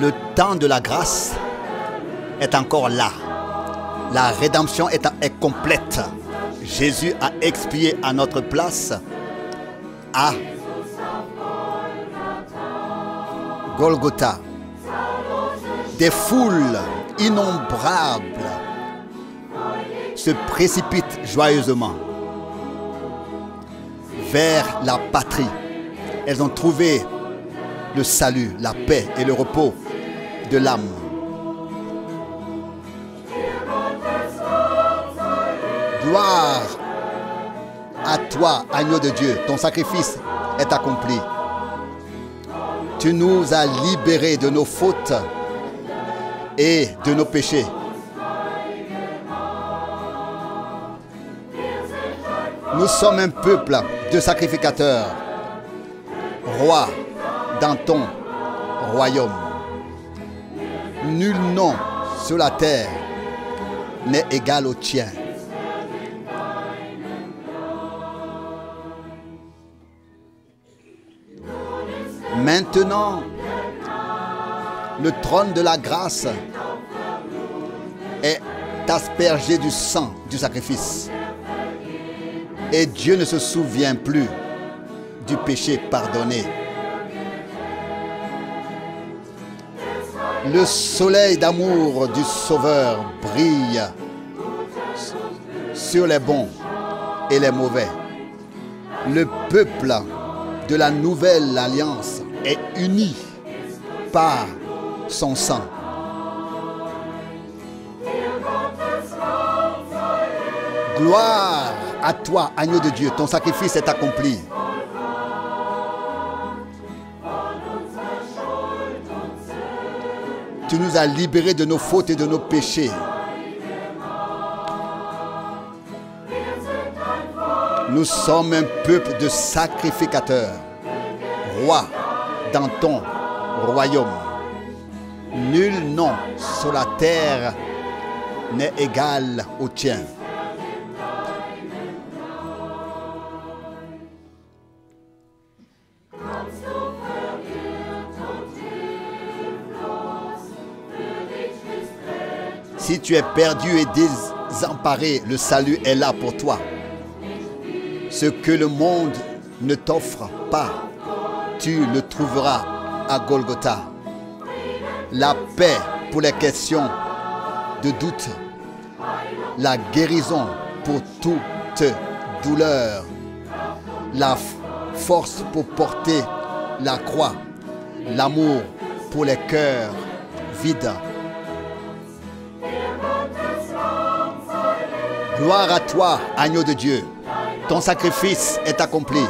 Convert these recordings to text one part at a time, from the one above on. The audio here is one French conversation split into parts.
Le temps de la grâce est encore là. La rédemption est complète. Jésus a expié à notre place à Golgotha. Des foules innombrables se précipitent joyeusement vers la patrie. Elles ont trouvé le salut, la paix et le repos de l'âme. Gloire à toi, agneau de Dieu, ton sacrifice est accompli. Tu nous as libérés de nos fautes et de nos péchés. Nous sommes un peuple de sacrificateurs, rois dans ton royaume. Nul nom sur la terre n'est égal au tien. Maintenant, le trône de la grâce est aspergé du sang du sacrifice. Et Dieu ne se souvient plus du péché pardonné. Le soleil d'amour du Sauveur brille sur les bons et les mauvais. Le peuple de la nouvelle alliance est uni par son sang. Gloire à toi, agneau de Dieu, ton sacrifice est accompli. Tu nous as libérés de nos fautes et de nos péchés. Nous sommes un peuple de sacrificateurs, rois dans ton royaume. Nul nom sur la terre n'est égal au tien. Si tu es perdu et désemparé, le salut est là pour toi. Ce que le monde ne t'offre pas, tu le trouveras à Golgotha. La paix pour les questions de doute, la guérison pour toute douleur, la force pour porter la croix, l'amour pour les cœurs vides. Gloire à toi, agneau de Dieu. Ton sacrifice est accompli.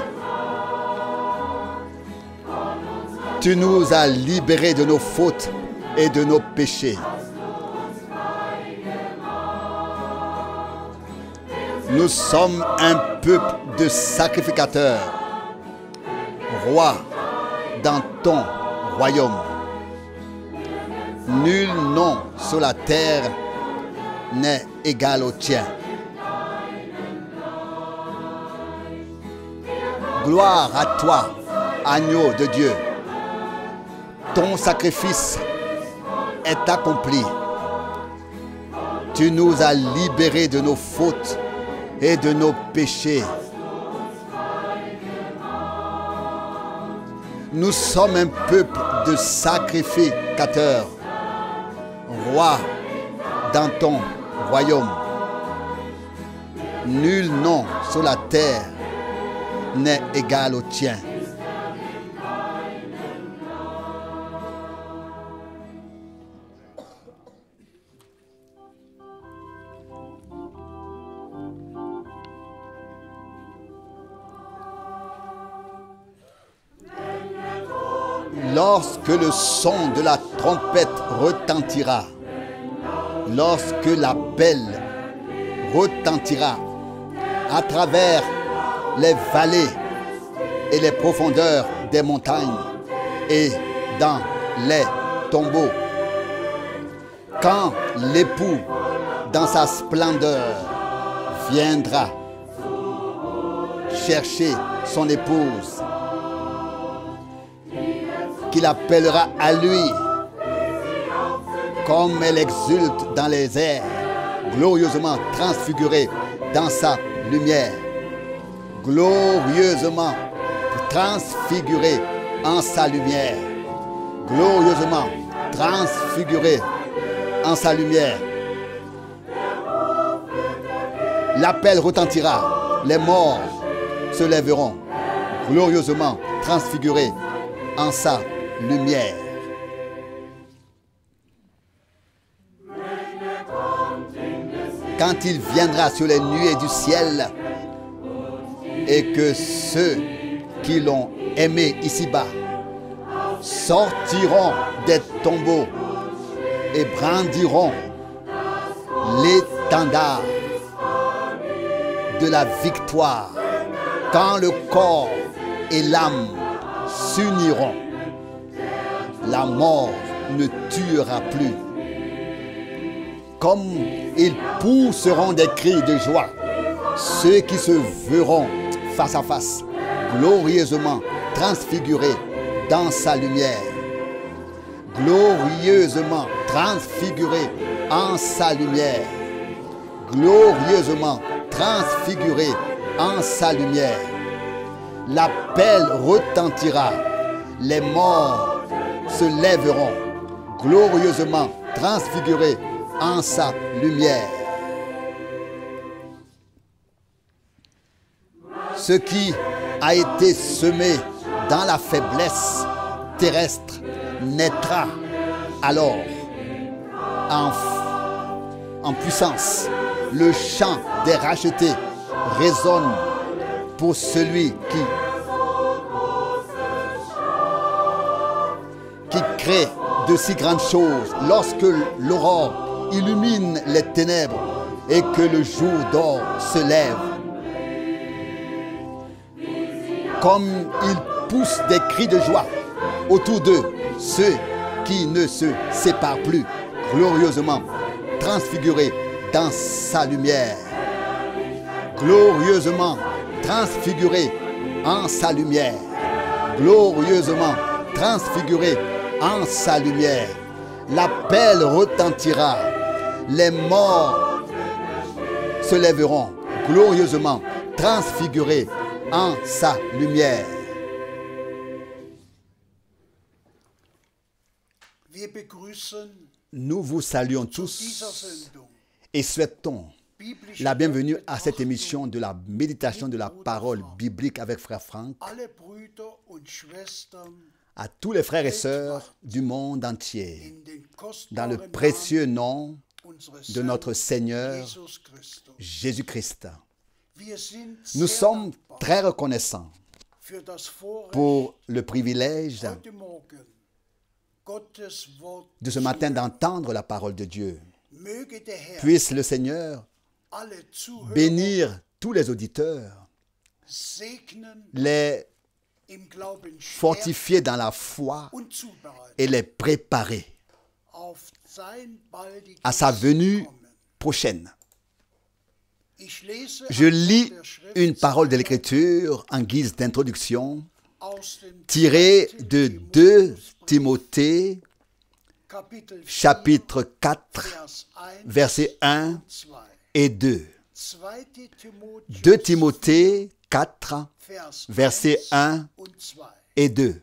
Tu nous as libérés de nos fautes et de nos péchés. Nous sommes un peuple de sacrificateurs, rois dans ton royaume. Nul nom sur la terre n'est égal au tien. Gloire à toi, agneau de Dieu. Ton sacrifice est accompli. Tu nous as libérés de nos fautes et de nos péchés. Nous sommes un peuple de sacrificateurs, rois dans ton royaume. Nul nom sur la terre n'est égal au tien. Lorsque le son de la trompette retentira, lorsque l'appel retentira à travers les vallées et les profondeurs des montagnes et dans les tombeaux, quand l'époux dans sa splendeur viendra chercher son épouse, qu'il appellera à lui comme elle exulte dans les airs, glorieusement transfigurée dans sa lumière. Glorieusement transfigurée en sa lumière. Glorieusement transfigurée en sa lumière. L'appel retentira, les morts se lèveront, glorieusement transfigurés en sa lumière. Quand il viendra sur les nuées du ciel et que ceux qui l'ont aimé ici-bas sortiront des tombeaux et brandiront l'étendard de la victoire, quand le corps et l'âme s'uniront, la mort ne tuera plus. Comme ils pousseront des cris de joie, ceux qui se verront face à face, glorieusement transfigurés dans sa lumière. Glorieusement transfigurés en sa lumière. Glorieusement transfigurés en sa lumière. L'appel retentira, les morts se lèveront, glorieusement transfigurés en sa lumière. Ce qui a été semé dans la faiblesse terrestre naîtra alors en puissance. Le chant des rachetés résonne pour celui qui crée de si grandes choses. Lorsque l'aurore illumine les ténèbres et que le jour d'or se lève, comme ils poussent des cris de joie autour d'eux, ceux qui ne se séparent plus, glorieusement transfigurés dans sa lumière. Glorieusement transfigurés en sa lumière. Glorieusement transfigurés en sa lumière. L'appel retentira. Les morts se lèveront, glorieusement transfigurés en sa lumière. Nous vous saluons tous et souhaitons la bienvenue à cette émission de la méditation de la parole biblique avec Frère Franck. À tous les frères et sœurs du monde entier, dans le précieux nom de notre Seigneur Jésus-Christ. Nous sommes très reconnaissants pour le privilège de ce matin d'entendre la parole de Dieu. Puisse le Seigneur bénir tous les auditeurs, les fortifier dans la foi et les préparer à sa venue prochaine. Je lis une parole de l'Écriture en guise d'introduction tirée de 2 Timothée, chapitre 4, versets 1 et 2. 2 Timothée 4, versets 1 et 2.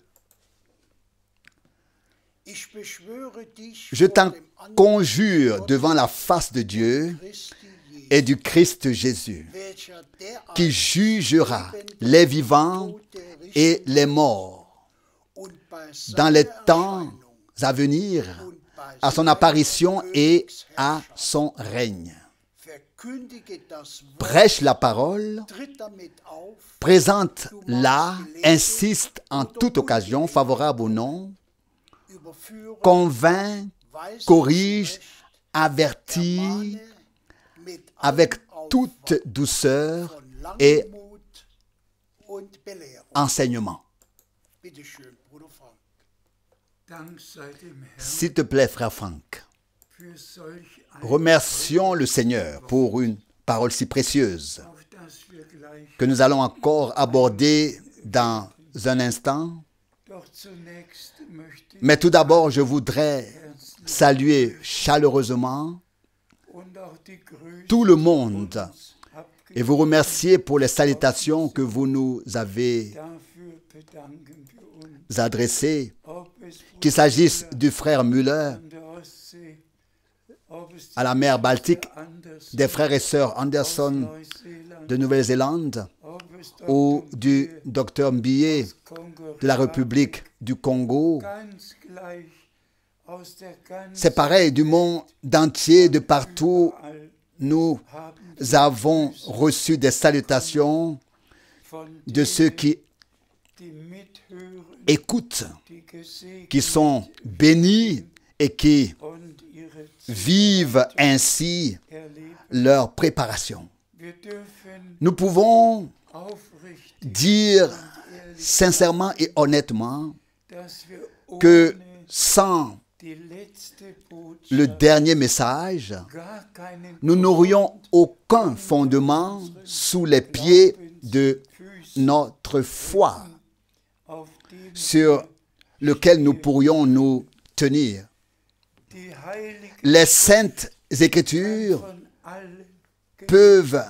Je t'en conjure devant la face de Dieu et du Christ Jésus, qui jugera les vivants et les morts dans les temps à venir, à son apparition et à son règne. Prêche la parole, présente-la, insiste en toute occasion favorable ou non, convainc, corrige, avertit avec toute douceur et enseignement. S'il te plaît, frère Franck, remercions le Seigneur pour une parole si précieuse que nous allons encore aborder dans un instant. Mais tout d'abord, je voudrais saluer chaleureusement tout le monde et vous remercier pour les salutations que vous nous avez adressées, qu'il s'agisse du frère Müller à la mer Baltique, des frères et sœurs Anderson de Nouvelle-Zélande ou du docteur Mbié de la République du Congo. C'est pareil, du monde entier, de partout, nous avons reçu des salutations de ceux qui écoutent, qui sont bénis et qui vivent ainsi leur préparation. Nous pouvons dire sincèrement et honnêtement que sans le dernier message, nous n'aurions aucun fondement sous les pieds de notre foi sur lequel nous pourrions nous tenir. Les saintes Écritures peuvent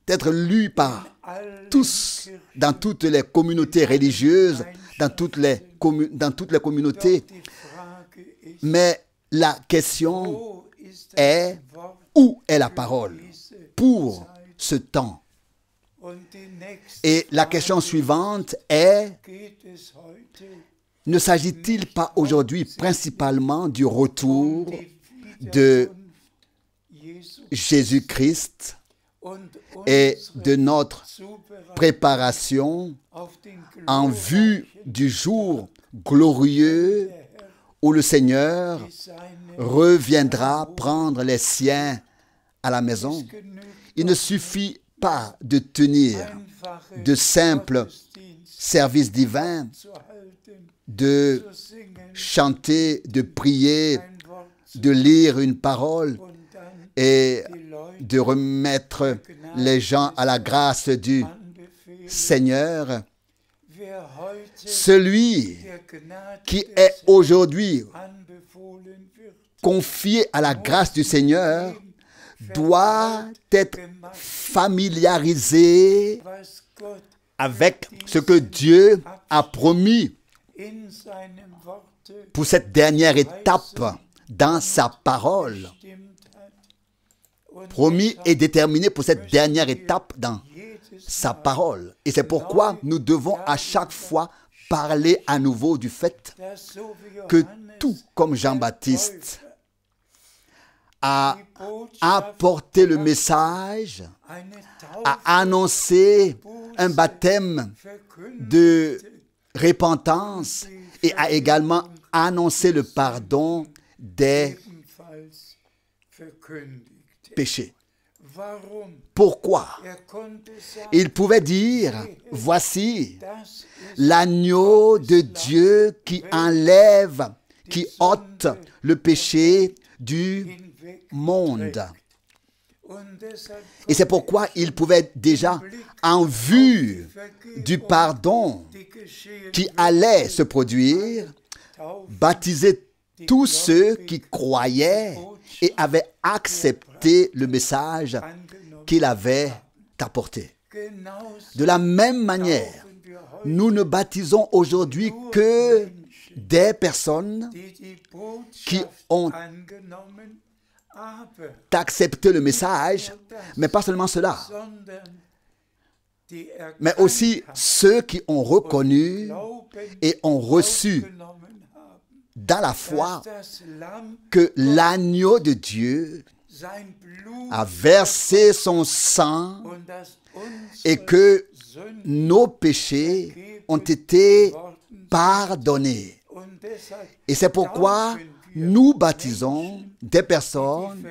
être lues par tous, dans toutes les communautés religieuses, dans toutes les communautés. Mais la question est, où est la parole pour ce temps? Et la question suivante est, ne s'agit-il pas aujourd'hui principalement du retour de Jésus-Christ et de notre préparation en vue du jour glorieux où le Seigneur reviendra prendre les siens à la maison? Il ne suffit pas de tenir de simples services divins, de chanter, de prier, de lire une parole et de remettre les gens à la grâce du Seigneur. Celui qui est aujourd'hui confié à la grâce du Seigneur doit être familiarisé avec ce que Dieu a promis pour cette dernière étape dans sa parole. Promis et déterminé pour cette dernière étape dans sa parole. Et c'est pourquoi nous devons à chaque fois parler à nouveau du fait que tout comme Jean-Baptiste a apporté le message, a annoncé un baptême de repentance et a également annoncé le pardon des péchés. Pourquoi? Il pouvait dire, voici l'agneau de Dieu qui enlève, qui ôte le péché du monde. Et c'est pourquoi il pouvait déjà, en vue du pardon qui allait se produire, baptiser tous ceux qui croyaient et avaient accepté le message qu'il avait apporté. De la même manière, nous ne baptisons aujourd'hui que des personnes qui ont accepté le message, mais pas seulement cela, mais aussi ceux qui ont reconnu et ont reçu dans la foi que l'agneau de Dieu a versé son sang et que nos péchés ont été pardonnés. Et c'est pourquoi nous baptisons des personnes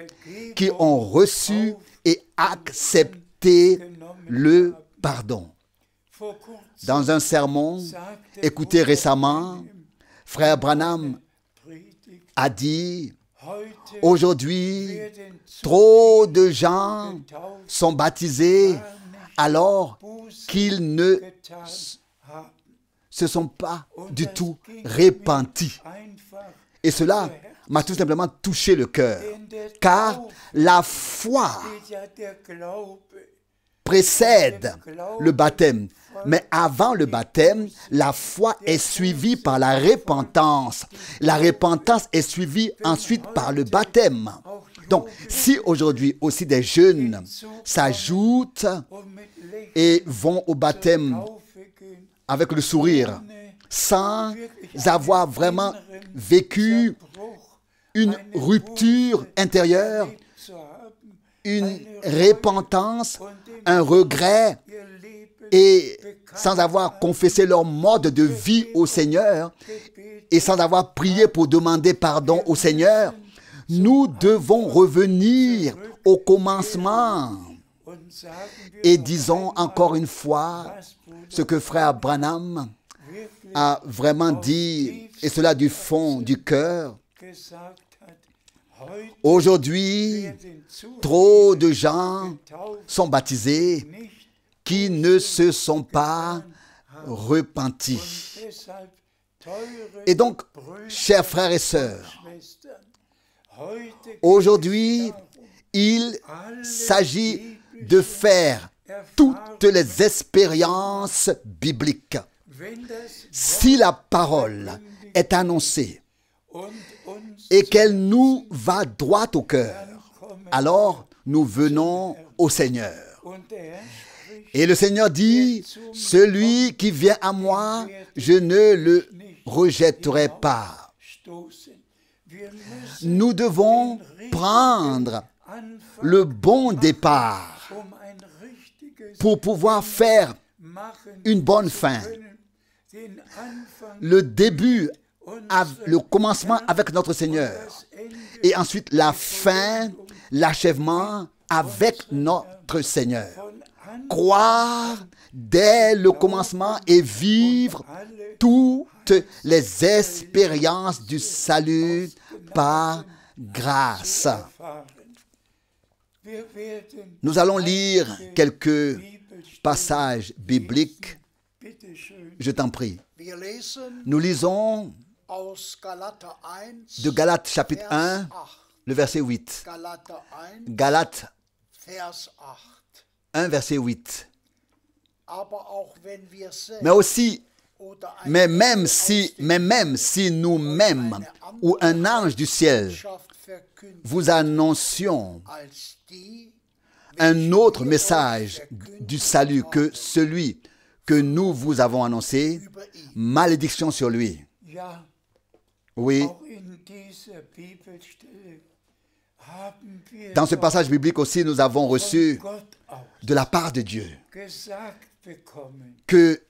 qui ont reçu et accepté le pardon. Dans un sermon écouté récemment, Frère Branham a dit, aujourd'hui, trop de gens sont baptisés alors qu'ils ne se sont pas du tout repentis. Et cela m'a tout simplement touché le cœur. Car la foi précède le baptême. Mais avant le baptême, la foi est suivie par la repentance. La repentance est suivie ensuite par le baptême. Donc, si aujourd'hui aussi des jeunes s'ajoutent et vont au baptême avec le sourire, sans avoir vraiment vécu une rupture intérieure, une repentance, un regret, et sans avoir confessé leur mode de vie au Seigneur, et sans avoir prié pour demander pardon au Seigneur, nous devons revenir au commencement. Et disons encore une fois ce que frère Branham a vraiment dit, et cela du fond du cœur. Aujourd'hui, trop de gens sont baptisés qui ne se sont pas repentis. Et donc, chers frères et sœurs, aujourd'hui, il s'agit de faire toutes les expériences bibliques. Si la parole est annoncée et qu'elle nous va droit au cœur, alors nous venons au Seigneur. Et le Seigneur dit, celui qui vient à moi, je ne le rejetterai pas. Nous devons prendre le bon départ pour pouvoir faire une bonne fin. Le début, le commencement avec notre Seigneur. Et ensuite la fin, l'achèvement avec notre Seigneur. Croire dès le commencement et vivre toutes les expériences du salut par grâce. Nous allons lire quelques passages bibliques. Je t'en prie. Nous lisons de Galates chapitre 1, le verset 8. Galates 1, verset 8. Mais même si nous-mêmes ou un ange du ciel vous annoncions un autre message du salut que celui que nous vous avons annoncé, malédiction sur lui. Oui. Dans ce passage biblique aussi, nous avons reçu de la part de Dieu que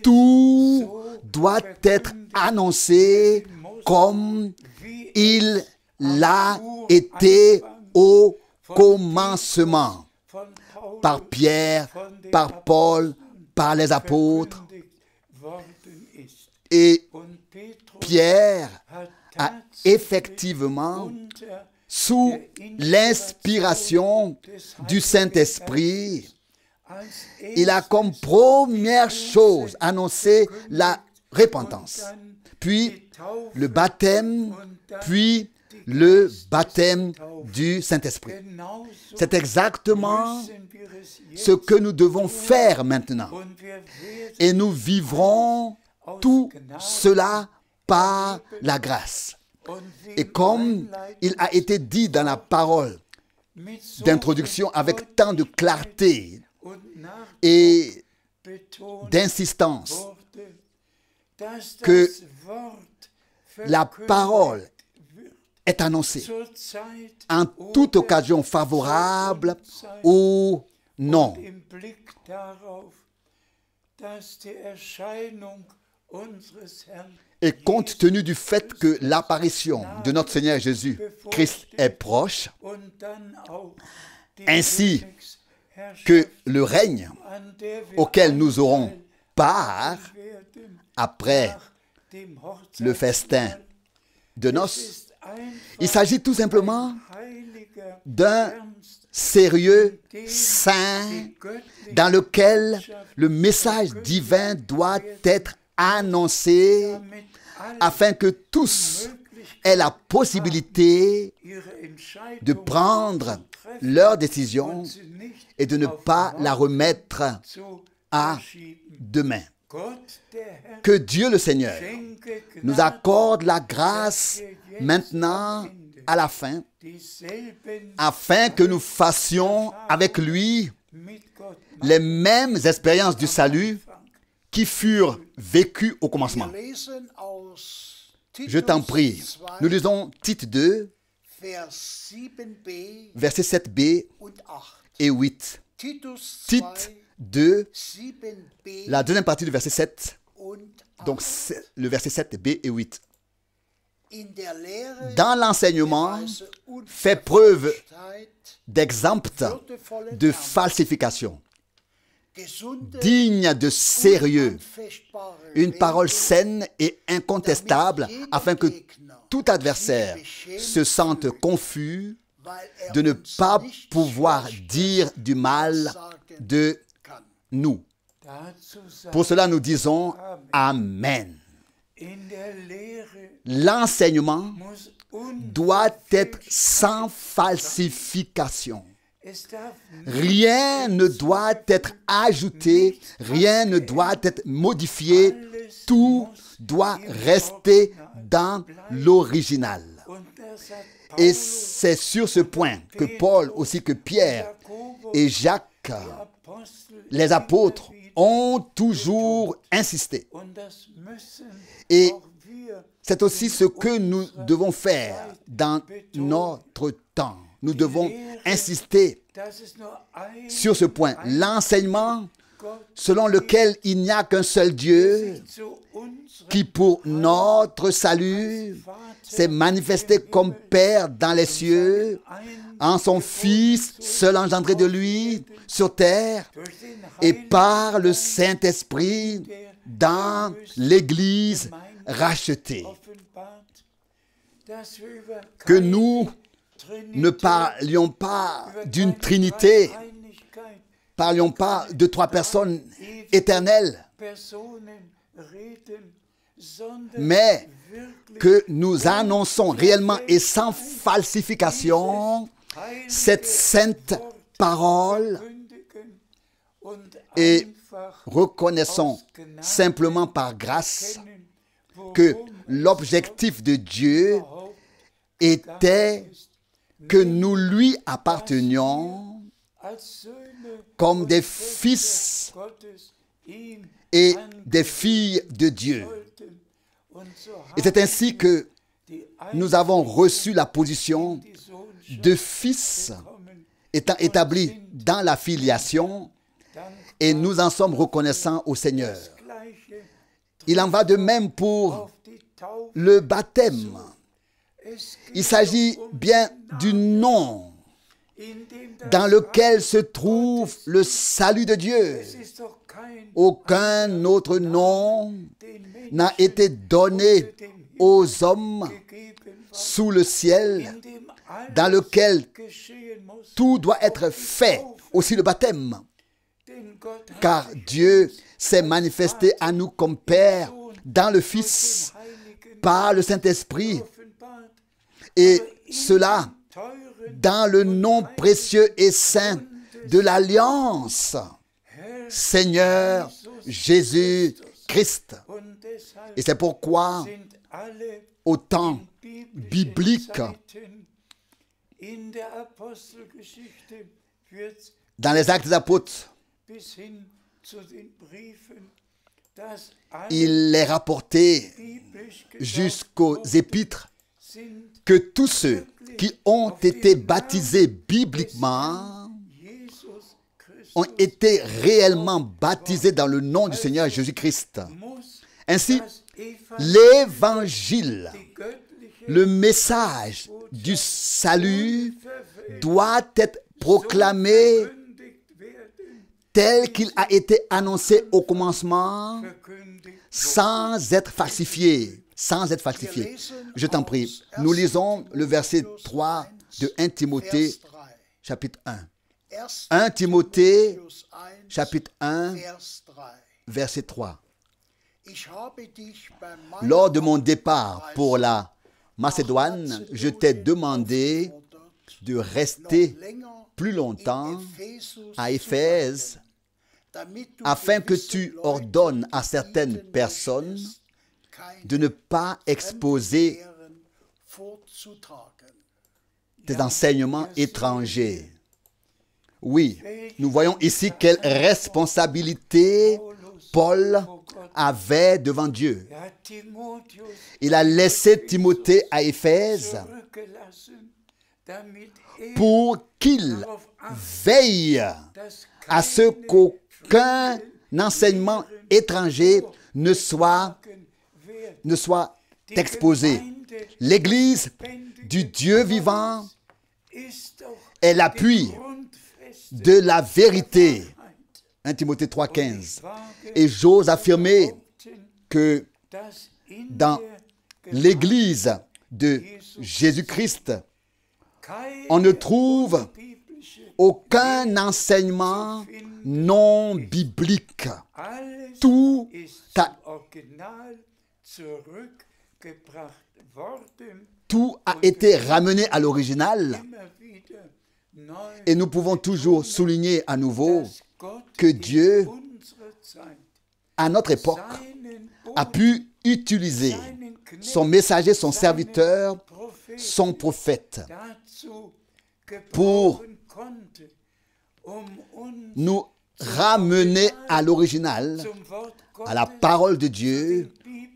tout doit être annoncé comme il l'a été au commencement, par Pierre, par Paul, par les apôtres. Et Pierre a effectivement, sous l'inspiration du Saint-Esprit, il a comme première chose annoncé la repentance, puis le baptême, puis le baptême du Saint-Esprit. C'est exactement ce que nous devons faire maintenant. Et nous vivrons tout cela par la grâce. Et comme il a été dit dans la parole d'introduction avec tant de clarté et d'insistance, que la parole est annoncée en toute occasion favorable ou non. Et compte tenu du fait que l'apparition de notre Seigneur Jésus-Christ est proche, ainsi que le règne auquel nous aurons part après le festin de noces, Il s'agit tout simplement d'un sérieux saint dans lequel le message divin doit être annoncé afin que tous aient la possibilité de prendre leur décision et de ne pas la remettre à demain. Que Dieu le Seigneur nous accorde la grâce maintenant à la fin, afin que nous fassions avec lui les mêmes expériences du salut qui furent vécues au commencement. Je t'en prie, nous lisons Tite 2, versets 7b et 8. Tite 2, la deuxième partie du verset 7, donc le verset 7b et 8. Dans l'enseignement, fait preuve d'exempt de falsification, digne de sérieux, une parole saine et incontestable, afin que tout adversaire se sente confus de ne pas pouvoir dire du mal de nous. Pour cela, nous disons Amen. L'enseignement doit être sans falsification. Rien ne doit être ajouté, rien ne doit être modifié, tout doit rester dans l'original. Et c'est sur ce point que Paul, aussi que Pierre et Jacques, les apôtres, ont toujours insisté. Et c'est aussi ce que nous devons faire dans notre temps. Nous devons insister sur ce point. L'enseignement selon lequel il n'y a qu'un seul Dieu qui pour notre salut s'est manifesté comme Père dans les cieux, en son Fils seul engendré de lui sur terre, et par le Saint-Esprit dans l'Église rachetée. Que nous ne parlions pas d'une Trinité, parlions pas de trois personnes éternelles, mais que nous annonçons réellement et sans falsification cette sainte parole et reconnaissons simplement par grâce que l'objectif de Dieu était que nous lui appartenions comme des fils et des filles de Dieu. Et c'est ainsi que nous avons reçu la position de fils étant établis dans la filiation, et nous en sommes reconnaissants au Seigneur. Il en va de même pour le baptême. Il s'agit bien du nom dans lequel se trouve le salut de Dieu. Aucun autre nom n'a été donné aux hommes sous le ciel dans lequel tout doit être fait, aussi le baptême. Car Dieu s'est manifesté à nous comme Père dans le Fils, par le Saint-Esprit, et cela dans le nom précieux et saint de l'Alliance, Seigneur Jésus-Christ. Et c'est pourquoi, au temps biblique, dans les Actes des Apôtres, il est rapporté jusqu'aux Épîtres que tous ceux qui ont été baptisés bibliquement ont été réellement baptisés dans le nom du Seigneur Jésus-Christ. Ainsi, l'évangile, le message du salut doit être proclamé tel qu'il a été annoncé au commencement, sans être falsifié, sans être falsifié. Je t'en prie, nous lisons le verset 3 de 1 Timothée, chapitre 1. 1 Timothée, chapitre 1, verset 3. Lors de mon départ pour la Macédoine, je t'ai demandé de rester plus longtemps à Éphèse afin que tu ordonnes à certaines personnes de ne pas exposer des enseignements étrangers. Oui, nous voyons ici quelle responsabilité Paul avait devant Dieu. Il a laissé Timothée à Éphèse pour qu'il veille à ce qu'aucun enseignement étranger ne soit exposé. L'Église du Dieu vivant est l'appui de la vérité. 1 Timothée 3,15. Et j'ose affirmer que dans l'Église de Jésus-Christ, on ne trouve aucun enseignement non biblique. Tout a été ramené à l'original. Et nous pouvons toujours souligner à nouveau que Dieu, à notre époque, a pu utiliser son messager, son serviteur, son prophète, pour nous ramener à l'original, à la parole de Dieu,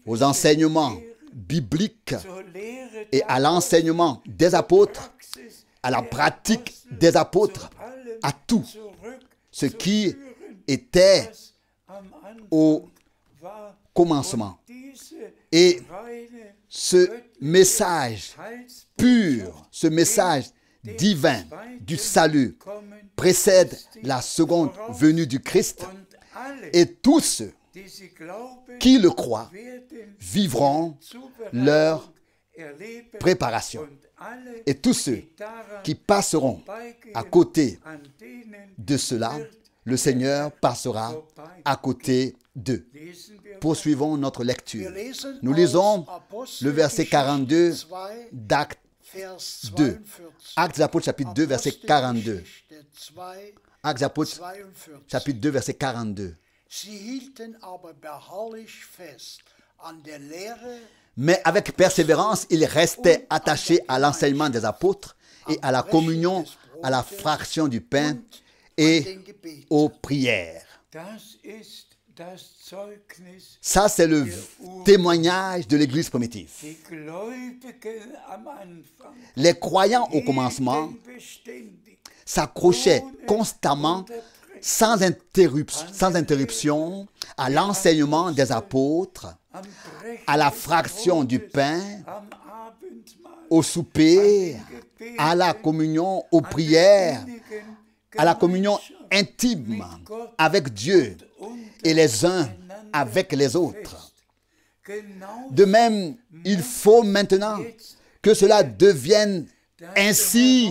aux enseignements bibliques et à l'enseignement des apôtres, à la pratique des apôtres, à tout ce qui était au commencement. Et ce message pur, ce message divin du salut précède la seconde venue du Christ, et tous ceux qui le croient vivront leur préparation. Et tous ceux qui passeront à côté de cela, le Seigneur passera à côté d'eux. Poursuivons notre lecture. Nous lisons le verset 42 d'Actes 2. Actes des Apôtres, chapitre 2, verset 42. Actes des Apôtres, chapitre 2, verset 42. Mais avec persévérance, ils restaient attachés à l'enseignement des apôtres et à la communion, à la fraction du pain et aux prières. Ça, c'est le témoignage de l'Église primitive. Les croyants au commencement s'accrochaient constamment, sans interruption, à l'enseignement des apôtres, à la fraction du pain, au souper, à la communion, aux prières, à la communion intime avec Dieu et les uns avec les autres. De même, il faut maintenant que cela devienne ainsi,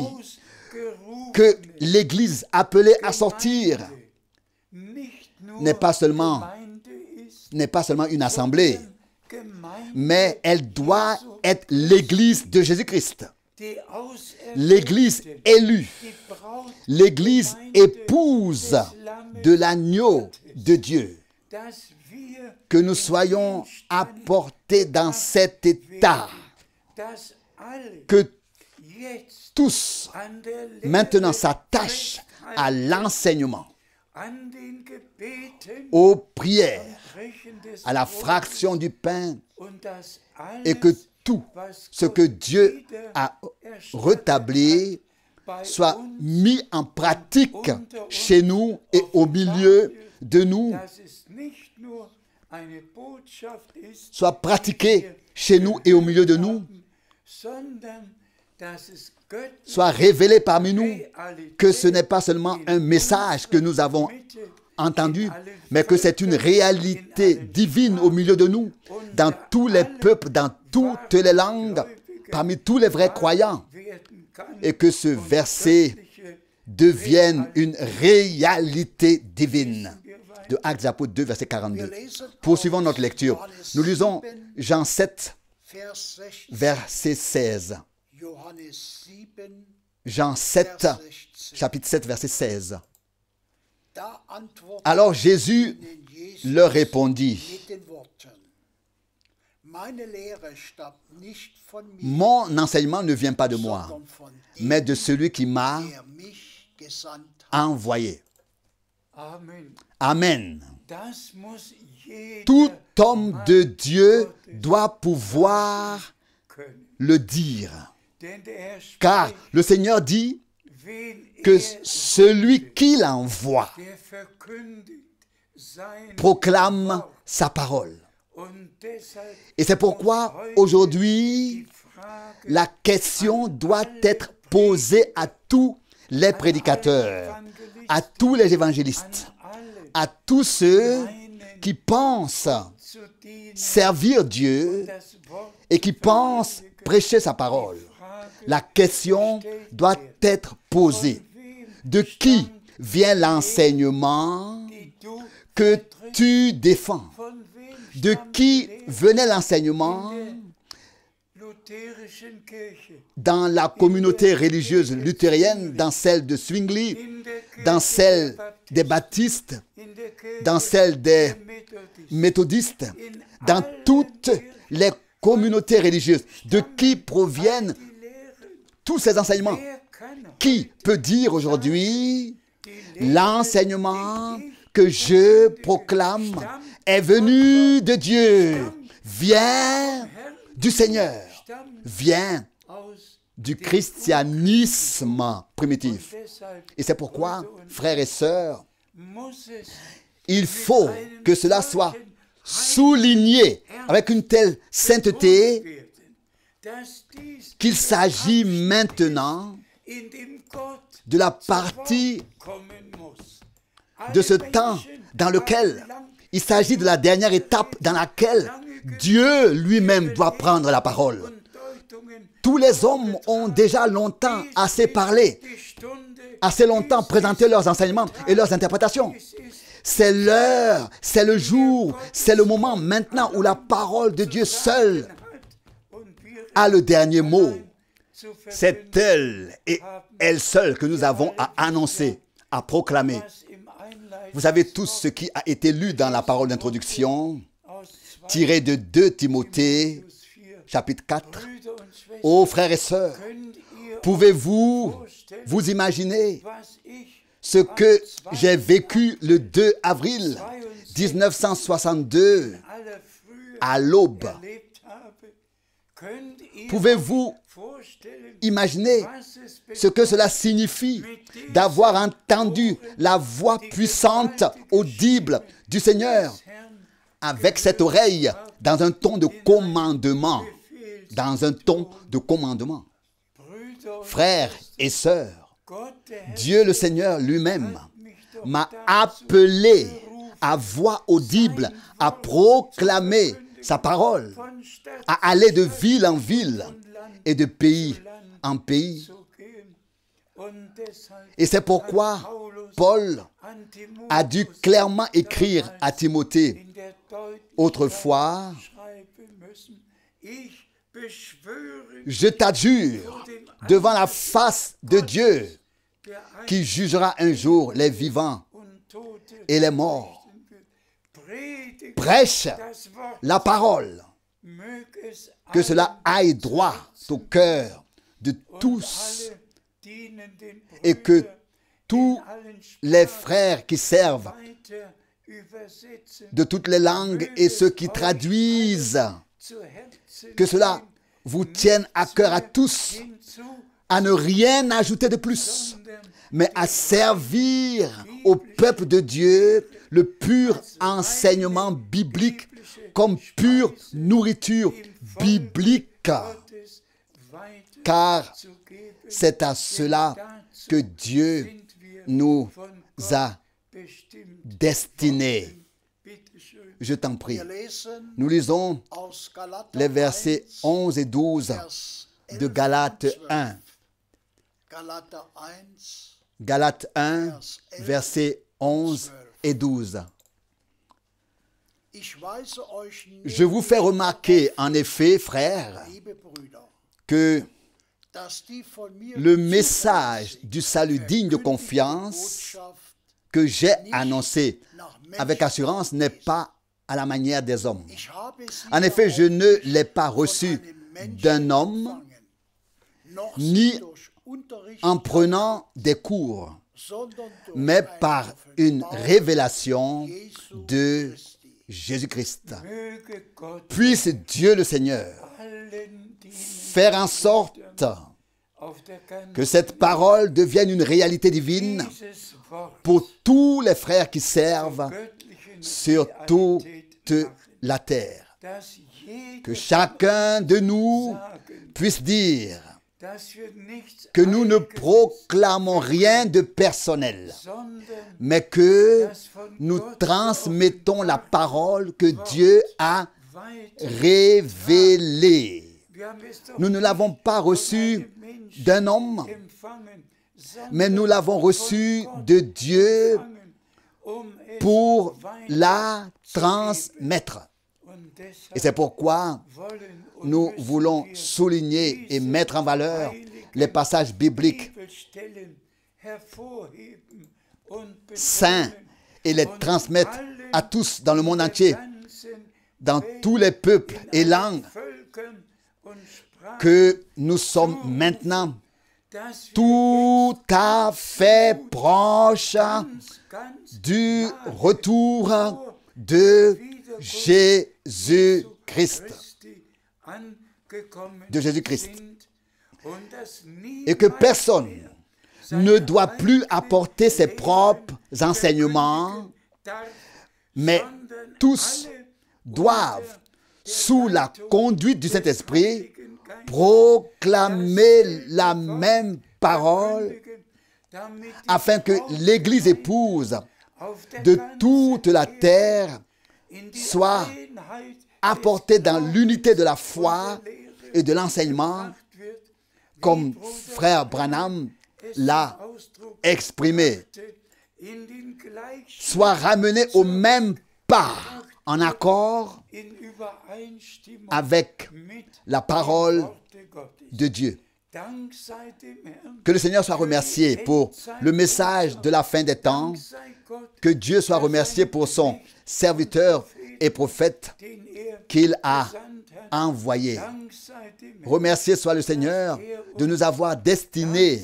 que l'Église appelée à sortir n'est pas seulement une assemblée, mais elle doit être l'Église de Jésus-Christ. L'Église élue, l'Église épouse de l'agneau de Dieu. Que nous soyons apportés dans cet état, que tous maintenant s'attachent à l'enseignement, aux prières, à la fraction du pain, et que tout ce que Dieu a rétabli soit mis en pratique chez nous et au milieu de nous, soit pratiqué chez nous et au milieu de nous, soit révélé parmi nous, que ce n'est pas seulement un message que nous avons entendu, mais que c'est une réalité divine au milieu de nous, dans tous les peuples, dans toutes les langues, parmi tous les vrais croyants, et que ce verset devienne une réalité divine. De Actes des Apôtres 2, verset 42. Poursuivons notre lecture. Nous lisons Jean 7, verset 16. Jean 7, chapitre 7, verset 16. Alors Jésus leur répondit, mon enseignement ne vient pas de moi, mais de celui qui m'a envoyé. Amen. Tout homme de Dieu doit pouvoir le dire. Car le Seigneur dit que celui qui l'envoie proclame sa parole. Et c'est pourquoi aujourd'hui, la question doit être posée à tous les prédicateurs, à tous les évangélistes, à tous ceux qui pensent servir Dieu et qui pensent prêcher sa parole. La question doit être posée. De qui vient l'enseignement que tu défends? De qui venait l'enseignement dans la communauté religieuse luthérienne, dans celle de Zwingli, dans celle des baptistes, dans celle des méthodistes, dans toutes les communautés religieuses? De qui proviennent tous ces enseignements? Qui peut dire aujourd'hui l'enseignement que je proclame est venu de Dieu, vient du Seigneur, vient du christianisme primitif? Et c'est pourquoi, frères et sœurs, il faut que cela soit souligné avec une telle sainteté qu'il s'agit maintenant de la partie de ce temps dans lequel il s'agit de la dernière étape dans laquelle Dieu lui-même doit prendre la parole. Tous les hommes ont déjà longtemps assez parlé, assez longtemps présenté leurs enseignements et leurs interprétations. C'est l'heure, c'est le jour, c'est le moment maintenant où la parole de Dieu seule a le dernier mot. C'est elle et elle seule que nous avons à annoncer, à proclamer. Vous savez tous ce qui a été lu dans la parole d'introduction, tiré de 2 Timothée, chapitre 4. Ô frères et sœurs, pouvez-vous vous imaginer ce que j'ai vécu le 2 avril 1962 à l'aube? Pouvez-vous imaginer ce que cela signifie d'avoir entendu la voix puissante, audible du Seigneur avec cette oreille dans un ton de commandement? Dans un ton de commandement. Frères et sœurs, Dieu le Seigneur lui-même m'a appelé à voix audible, à proclamer sa parole, à aller de ville en ville et de pays en pays. Et c'est pourquoi Paul a dû clairement écrire à Timothée autrefois, je t'adjure devant la face de Dieu qui jugera un jour les vivants et les morts. Prêche la parole, que cela aille droit au cœur de tous et que tous les frères qui servent de toutes les langues et ceux qui traduisent, que cela vous tienne à cœur à tous, à ne rien ajouter de plus, mais à servir au peuple de Dieu le pur enseignement biblique comme pure nourriture biblique. Car c'est à cela que Dieu nous a destinée. Je t'en prie. Nous lisons les versets 11 et 12 de Galates 1. Galates 1, versets 11 et 12. Je vous fais remarquer, en effet, frères, que le message du salut digne de confiance que j'ai annoncé avec assurance n'est pas à la manière des hommes. En effet, je ne l'ai pas reçu d'un homme, ni en prenant des cours, mais par une révélation de Jésus-Christ. Puisse Dieu le Seigneur faire en sorte que cette parole devienne une réalité divine pour tous les frères qui servent sur toute la terre. Que chacun de nous puisse dire que nous ne proclamons rien de personnel, mais que nous transmettons la parole que Dieu a révélée. Nous ne l'avons pas reçue d'un homme, mais nous l'avons reçue de Dieu pour la transmettre. Et c'est pourquoi nous voulons souligner et mettre en valeur les passages bibliques saints et les transmettre à tous dans le monde entier, dans tous les peuples et langues, que nous sommes maintenant tout à fait proches du retour de Jésus-Christ. Et que personne ne doit plus apporter ses propres enseignements, mais tous doivent, sous la conduite du Saint-Esprit, proclamer la même parole afin que l'Église épouse de toute la terre soit apportée dans l'unité de la foi et de l'enseignement, comme frère Branham l'a exprimé, soit ramenée au même pas, en accord avec la parole de Dieu. Que le Seigneur soit remercié pour le message de la fin des temps. Que Dieu soit remercié pour son serviteur et prophète qu'il a envoyé. Remercié soit le Seigneur de nous avoir destinés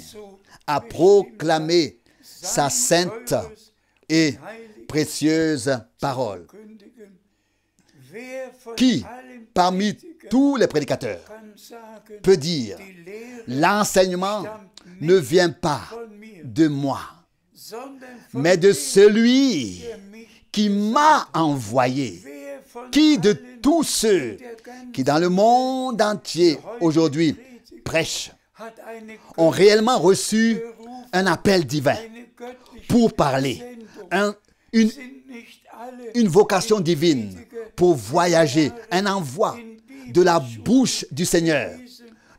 à proclamer sa sainte et précieuse parole. Qui, parmi tous les prédicateurs, peut dire « L'enseignement ne vient pas de moi, mais de celui qui m'a envoyé ». Qui de tous ceux qui dans le monde entier aujourd'hui prêchent ont réellement reçu un appel divin pour parler, une vocation divine pour voyager, un envoi de la bouche du Seigneur?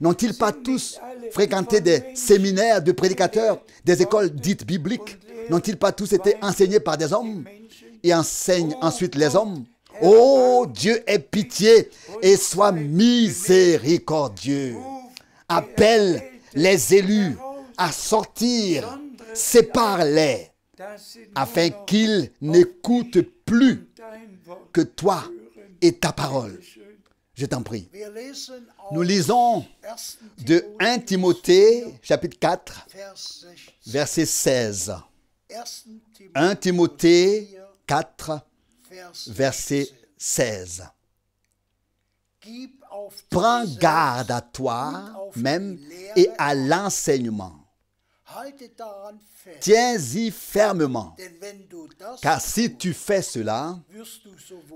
N'ont-ils pas tous fréquenté des séminaires de prédicateurs, des écoles dites bibliques? N'ont-ils pas tous été enseignés par des hommes et enseignent ensuite les hommes? Oh, Dieu aie pitié et sois miséricordieux. Appelle les élus à sortir, sépare-les, afin qu'ils n'écoutent plus que toi et ta parole. Je t'en prie. Nous lisons de 1 Timothée, chapitre 4, verset 16. 1 Timothée 4, verset 16. Prends garde à toi-même et à l'enseignement. Tiens-y fermement, car si tu fais cela,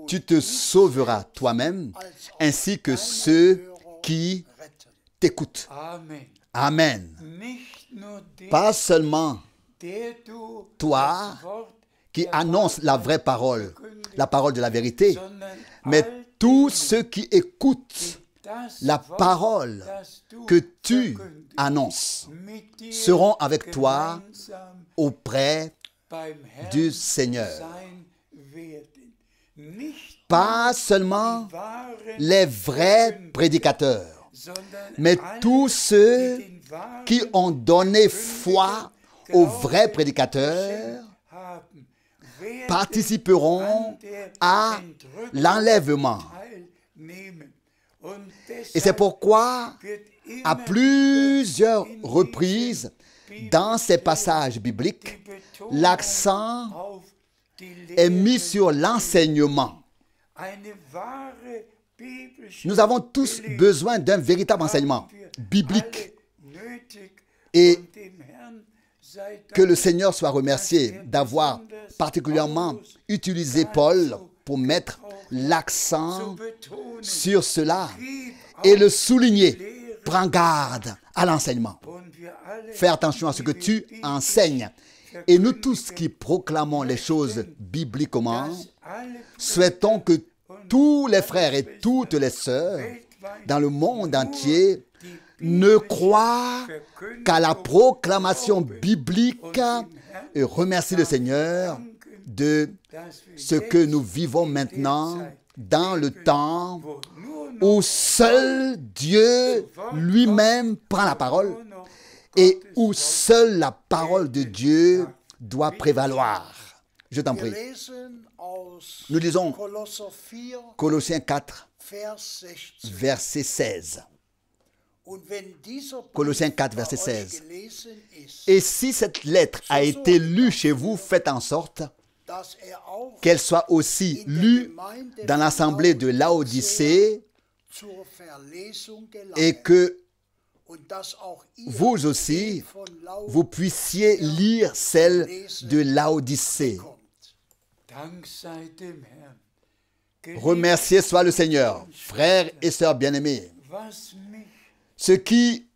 tu te sauveras toi-même ainsi que ceux qui t'écoutent. Amen. Pas seulement toi qui annoncent la vraie parole, la parole de la vérité, mais tous ceux qui écoutent la parole que tu annonces seront avec toi auprès du Seigneur. Pas seulement les vrais prédicateurs, mais tous ceux qui ont donné foi aux vrais prédicateurs participeront à l'enlèvement. Et c'est pourquoi, à plusieurs reprises, dans ces passages bibliques, l'accent est mis sur l'enseignement. Nous avons tous besoin d'un véritable enseignement biblique. Et que le Seigneur soit remercié d'avoir particulièrement utilisé Paul pour mettre l'accent sur cela et le souligner. Prends garde à l'enseignement. Fais attention à ce que tu enseignes. Et nous tous qui proclamons les choses bibliquement, souhaitons que tous les frères et toutes les sœurs dans le monde entier ne croient qu'à la proclamation biblique et remercie le Seigneur de ce que nous vivons maintenant dans le temps où seul Dieu lui-même prend la parole et où seule la parole de Dieu doit prévaloir. Je t'en prie. Nous lisons Colossiens 4, verset 16. Colossiens 4, verset 16. Et si cette lettre a été lue chez vous, faites en sorte qu'elle soit aussi lue dans l'assemblée de Laodicée et que vous aussi, vous puissiez lire celle de Laodicée. Remercié soit le Seigneur, frères et sœurs bien-aimés. Ce qui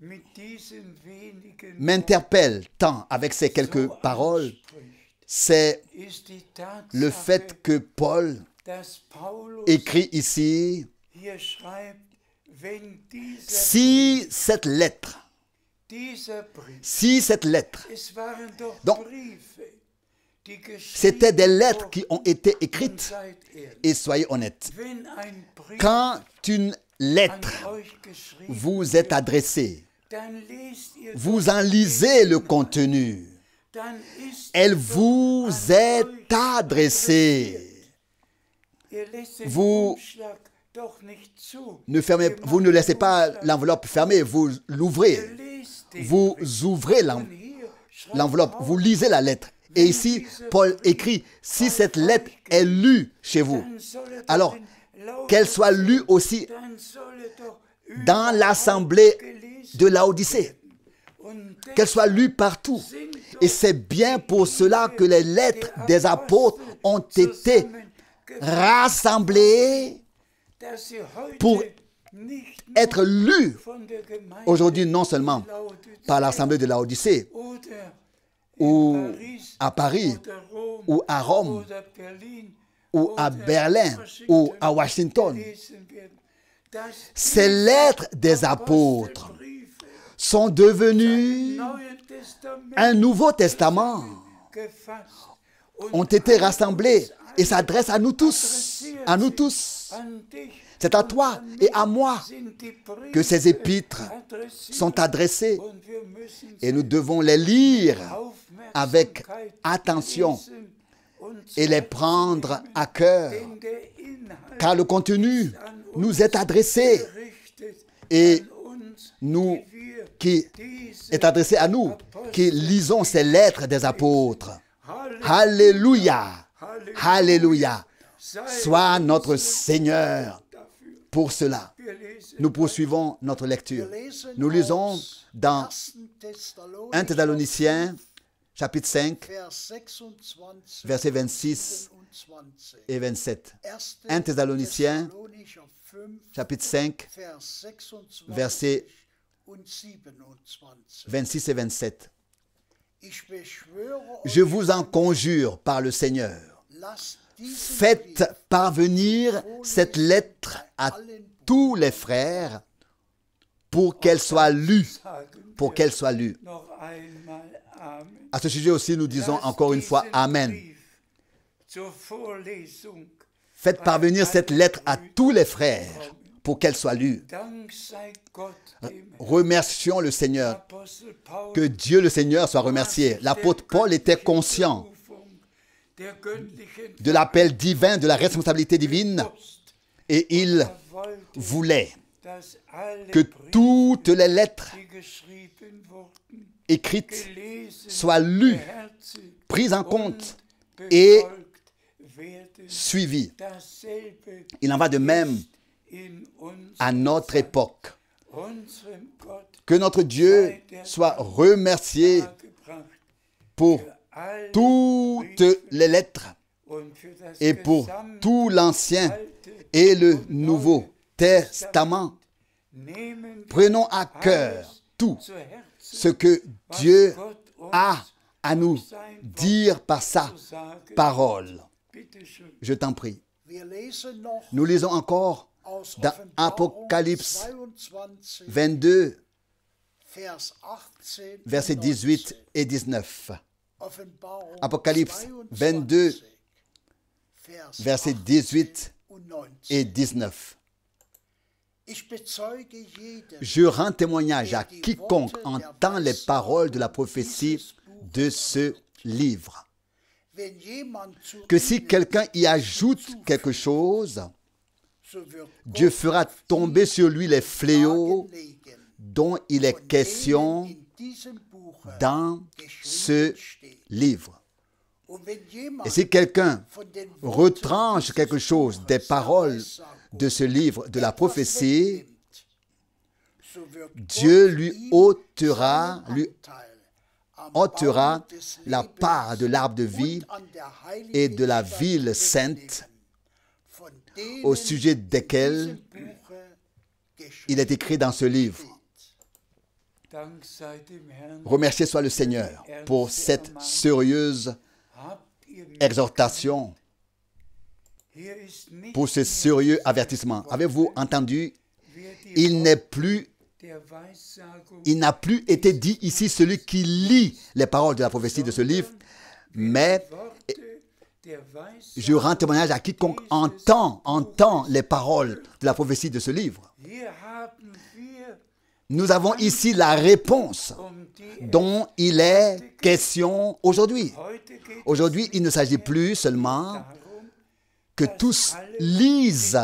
m'interpelle tant avec ces quelques paroles, c'est le fait que Paul écrit ici, si cette lettre, donc c'était des lettres qui ont été écrites, et soyez honnêtes, quand une lettre vous est adressée, vous en lisez le contenu, elle vous est adressée. Vous ne laissez pas l'enveloppe fermée, vous l'ouvrez. Vous ouvrez l'enveloppe, vous lisez la lettre. Et ici, Paul écrit, si cette lettre est lue chez vous, alors qu'elle soit lue aussi dans l'assemblée de Laodicée, qu'elle soit lue partout. Et c'est bien pour cela que les lettres des apôtres ont été rassemblées pour être lues aujourd'hui, non seulement par l'assemblée de Laodicée, ou à Paris, ou à Rome, ou à Berlin, ou à Washington. Ces lettres des apôtres sont devenues un Nouveau Testament, ont été rassemblées et s'adressent à nous tous, à nous tous. C'est à toi et à moi que ces épîtres sont adressées et nous devons les lire avec attention et les prendre à cœur, car le contenu nous est adressé et nous qui est adressé à nous, qui lisons ces lettres des apôtres. Alléluia, alléluia, soit notre Seigneur pour cela. Nous poursuivons notre lecture. Nous lisons dans 1 Thessaloniciens, chapitre 5, versets 26 et 27. 1 Thessaloniciens, chapitre 5, versets 26 et 27. Je vous en conjure par le Seigneur. Faites parvenir cette lettre à tous les frères pour qu'elle soit lue. Pour qu'elle soit lue. À ce sujet aussi, nous disons encore une fois Amen. Faites parvenir cette lettre à tous les frères pour qu'elle soit lue. Remercions le Seigneur. Que Dieu le Seigneur soit remercié. L'apôtre Paul était conscient de l'appel divin, de la responsabilité divine, et il voulait que toutes les lettres écrites soient lues, prises en compte et suivies. Il en va de même à notre époque. Que notre Dieu soit remercié pour toutes les lettres et pour tout l'Ancien et le Nouveau Testament. Prenons à cœur tout ce que Dieu a à nous dire par sa parole. Je t'en prie. Nous lisons encore dans Apocalypse 22, versets 18 et 19. Apocalypse 22, versets 18 et 19. Je rends témoignage à quiconque entend les paroles de la prophétie de ce livre, que si quelqu'un y ajoute quelque chose, Dieu fera tomber sur lui les fléaux dont il est question dans ce livre. Et si quelqu'un retranche quelque chose des paroles de ce livre de la prophétie, Dieu lui ôtera la part de l'arbre de vie et de la ville sainte au sujet desquels il est écrit dans ce livre. Remercié soit le Seigneur pour cette sérieuse exhortation, pour ce sérieux avertissement. Avez-vous entendu? Il n'a plus été dit ici celui qui lit les paroles de la prophétie de ce livre, mais je rends témoignage à quiconque entend les paroles de la prophétie de ce livre. Nous avons ici la réponse dont il est question aujourd'hui. Aujourd'hui, il ne s'agit plus seulement que tous lisent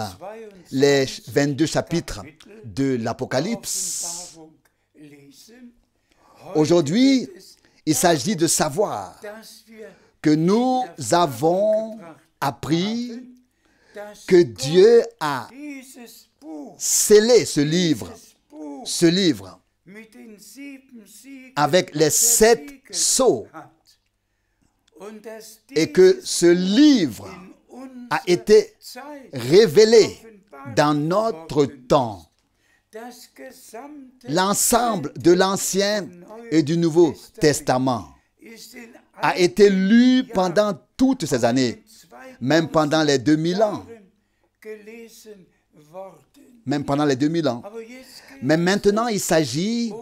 les 22 chapitres de l'Apocalypse. Aujourd'hui, il s'agit de savoir que nous avons appris que Dieu a scellé ce livre avec les 7 sceaux, et que ce livre a été révélé dans notre temps. L'ensemble de l'Ancien et du Nouveau Testament a été lu pendant toutes ces années, même pendant les 2000 ans. Même pendant les 2000 ans. Mais maintenant, il s'agit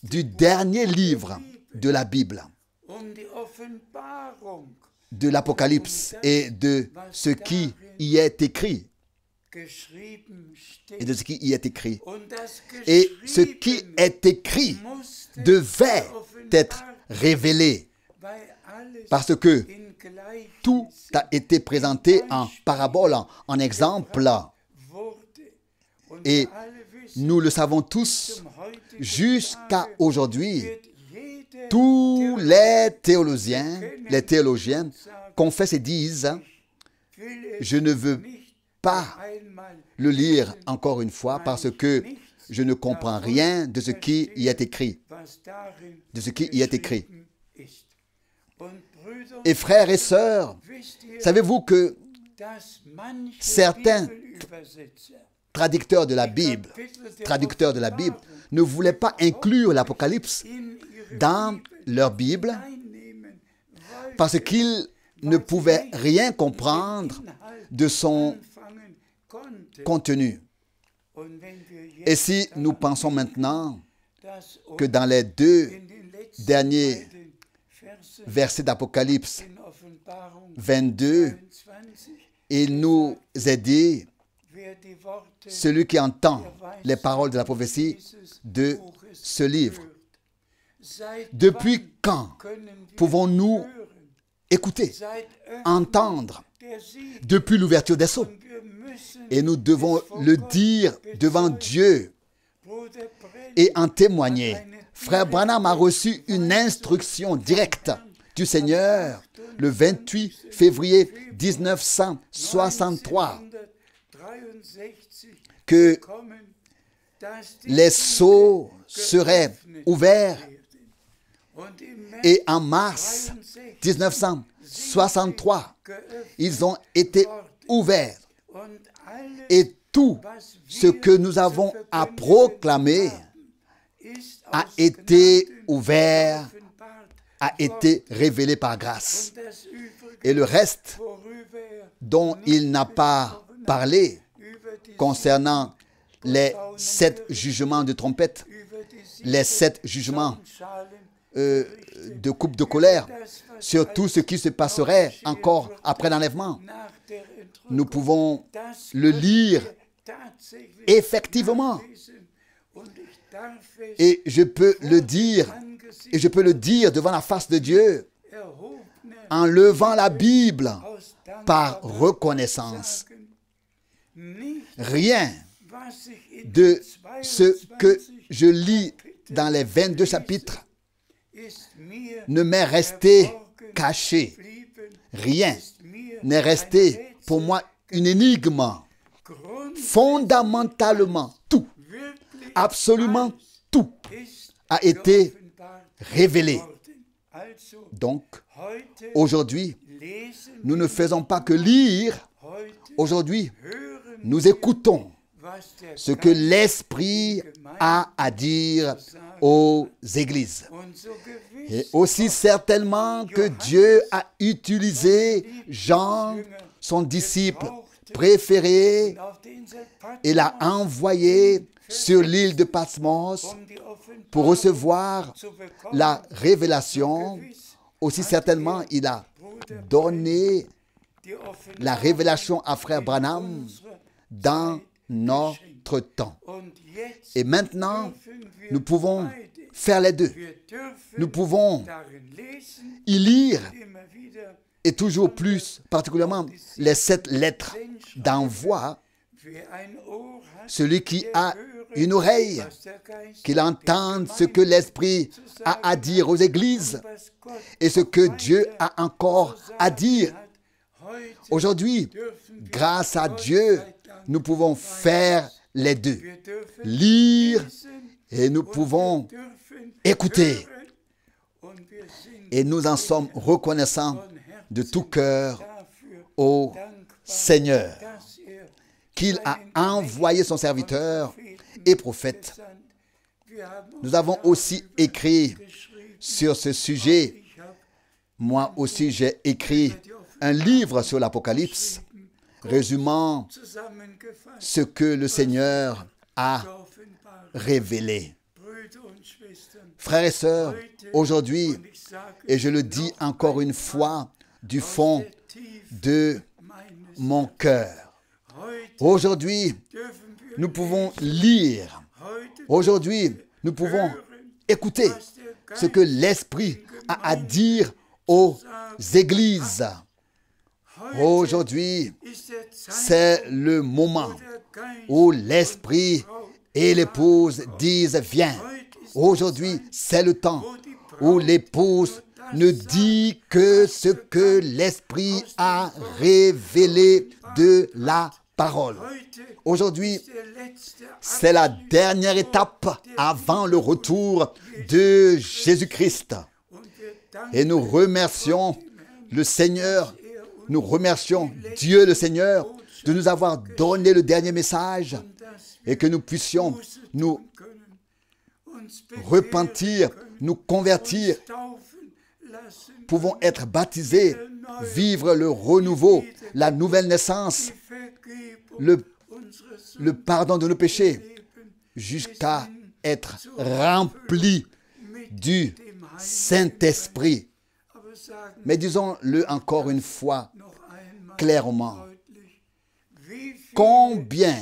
du dernier livre de la Bible, de l'Apocalypse et de ce qui y est écrit. Et de ce qui y est écrit. Et ce qui est écrit devait être révélé, parce que tout a été présenté en parabole, en exemple. Et nous le savons tous, jusqu'à aujourd'hui, tous les théologiens confessent et disent: je ne veux pas le lire encore une fois parce que je ne comprends rien de ce qui y est écrit. De ce qui y est écrit. Et frères et sœurs, savez-vous que certains traducteurs de la Bible ne voulaient pas inclure l'Apocalypse dans leur Bible parce qu'ils ne pouvaient rien comprendre de son contenu. Et si nous pensons maintenant que dans les 2 derniers versets d'Apocalypse 22, il nous est dit, celui qui entend les paroles de la prophétie de ce livre. Depuis quand pouvons-nous écouter, entendre? Depuis l'ouverture des sceaux. Et nous devons le dire devant Dieu et en témoigner. Frère Branham a reçu une instruction directe du Seigneur le 28 février 1963 que les sceaux seraient ouverts et en mars 1963, ils ont été ouverts et tout ce que nous avons à proclamer a été ouvert, a été révélé par grâce. Et le reste dont il n'a pas parlé concernant les 7 jugements de trompette, les 7 jugements de coupe de colère, sur tout ce qui se passerait encore après l'enlèvement. Nous pouvons le lire effectivement. Et je peux le dire, devant la face de Dieu, en levant la Bible par reconnaissance. Rien de ce que je lis dans les 22 chapitres ne m'est resté caché. Rien n'est resté pour moi une énigme. Fondamentalement, tout, absolument tout a été révélé. Donc, aujourd'hui, nous ne faisons pas que lire. Aujourd'hui, nous écoutons ce que l'Esprit a à dire aux églises. Et aussi certainement que Dieu a utilisé Jean, son disciple préféré, et l'a envoyé sur l'île de Patmos pour recevoir la révélation. Aussi certainement, il a donné la révélation à Frère Branham dans notre temps. Et maintenant, nous pouvons faire les deux. Nous pouvons y lire, et toujours plus, particulièrement les 7 lettres d'envoi. Celui qui a une oreille, qu'il entende ce que l'Esprit a à dire aux églises et ce que Dieu a encore à dire. Aujourd'hui, grâce à Dieu, nous pouvons faire les deux. Lire et nous pouvons écouter. Et nous en sommes reconnaissants de tout cœur au Seigneur, qu'il a envoyé son serviteur et prophète. Nous avons aussi écrit sur ce sujet. Moi aussi, j'ai écrit un livre sur l'Apocalypse, résumant ce que le Seigneur a révélé. Frères et sœurs, aujourd'hui, et je le dis encore une fois du fond de mon cœur, aujourd'hui, nous pouvons lire. Aujourd'hui, nous pouvons écouter ce que l'Esprit a à dire aux églises. Aujourd'hui, c'est le moment où l'Esprit et l'épouse disent « Viens ». Aujourd'hui, c'est le temps où l'épouse ne dit que ce que l'Esprit a révélé de la parole. Aujourd'hui, c'est la dernière étape avant le retour de Jésus-Christ. Et nous remercions le Seigneur, nous remercions Dieu le Seigneur de nous avoir donné le dernier message et que nous puissions nous repentir, nous convertir, pouvons être baptisés, vivre le renouveau, la nouvelle naissance, le pardon de nos péchés, jusqu'à être remplis du Saint-Esprit. Mais disons-le encore une fois clairement. Combien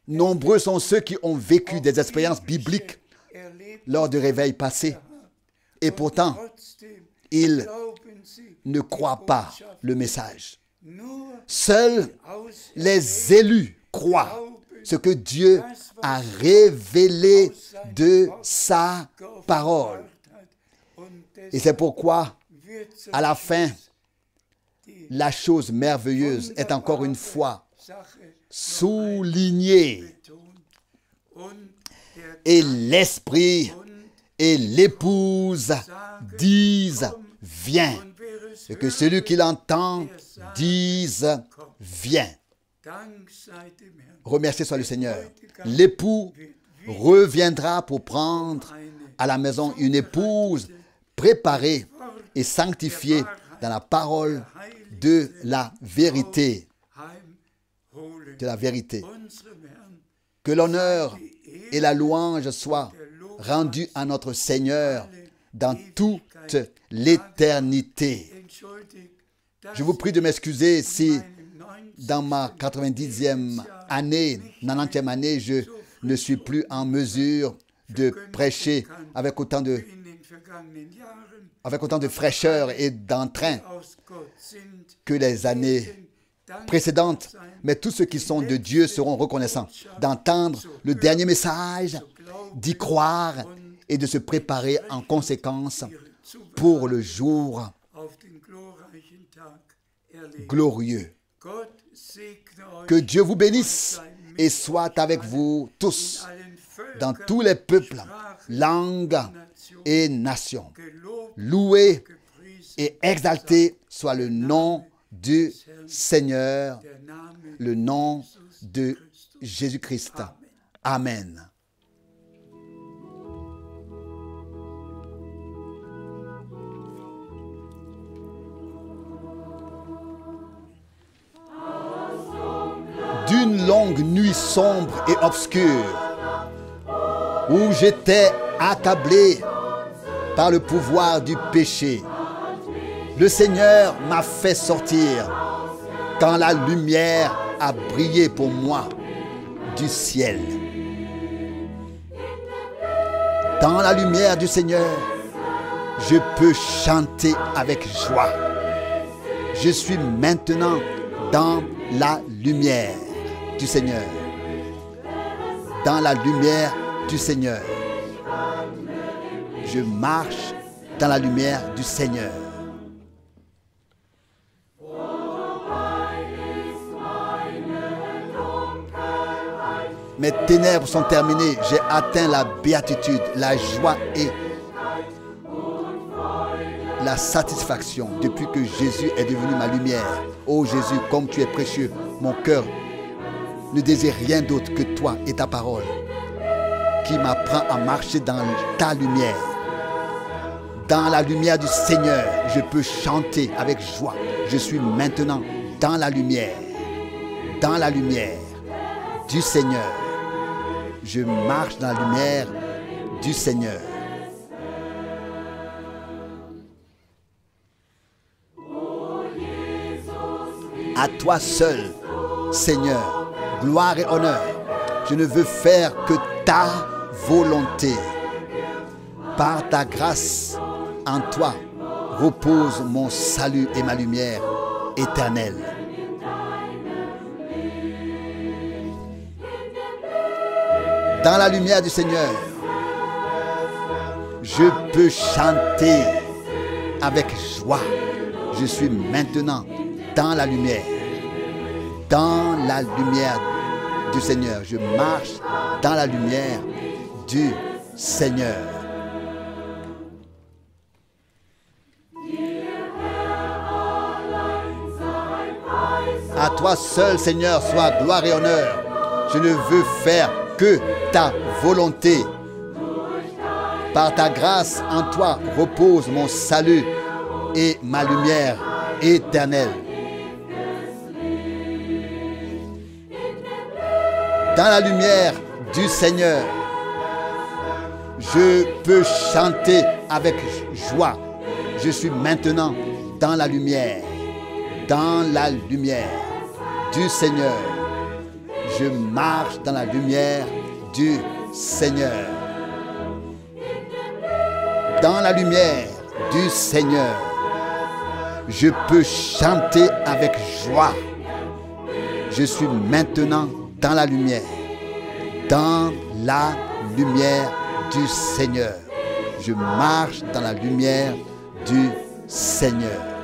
nombreux sont ceux qui ont vécu des expériences bibliques lors du réveil passé et pourtant ils ne croient pas le message. Seuls les élus croient ce que Dieu a révélé de sa parole. Et c'est pourquoi, à la fin, la chose merveilleuse est encore une fois soulignée. Et l'esprit et l'épouse disent « Viens ». Et que celui qui l'entend dise « Viens ». Remercié soit le Seigneur. L'époux reviendra pour prendre à la maison une épouse préparée et sanctifiée dans la parole de la vérité. De la vérité. Que l'honneur et la louange soient rendus à notre Seigneur dans toute l'éternité. Je vous prie de m'excuser si dans ma 90e année, 90e année, je ne suis plus en mesure de prêcher avec autant de fraîcheur et d'entrain que les années précédentes. Mais tous ceux qui sont de Dieu seront reconnaissants d'entendre le dernier message, d'y croire et de se préparer en conséquence pour le jour glorieux. Que Dieu vous bénisse et soit avec vous tous dans tous les peuples, langues et nations. Loué et exalté soit le nom du Seigneur, le nom de Jésus-Christ. Amen. D'une longue nuit sombre et obscure, où j'étais accablé par le pouvoir du péché, le Seigneur m'a fait sortir quand la lumière a brillé pour moi du ciel. Dans la lumière du Seigneur, je peux chanter avec joie. Je suis maintenant dans la lumière du Seigneur. Dans la lumière du Seigneur. Je marche dans la lumière du Seigneur. Mes ténèbres sont terminées. J'ai atteint la béatitude, la joie et la satisfaction depuis que Jésus est devenu ma lumière. Ô Jésus, comme tu es précieux, mon cœur ne désire rien d'autre que toi et ta parole qui m'apprend à marcher dans ta lumière. Dans la lumière du Seigneur, je peux chanter avec joie. Je suis maintenant dans la lumière du Seigneur. Je marche dans la lumière du Seigneur. À toi seul, Seigneur, gloire et honneur. Je ne veux faire que ta volonté. Par ta grâce, en toi, repose mon salut et ma lumière éternelle. Dans la lumière du Seigneur, je peux chanter avec joie. Je suis maintenant dans la lumière du Seigneur. Je marche dans la lumière du Seigneur. À toi seul, Seigneur, soit gloire et honneur. Je ne veux faire que ta volonté. Par ta grâce, en toi repose mon salut et ma lumière éternelle. Dans la lumière du Seigneur, je peux chanter avec joie. Je suis maintenant dans la lumière du Seigneur. Je marche dans la lumière du Seigneur. Dans la lumière du Seigneur, je peux chanter avec joie. Je suis maintenant dans la lumière du Seigneur. Je marche dans la lumière du Seigneur.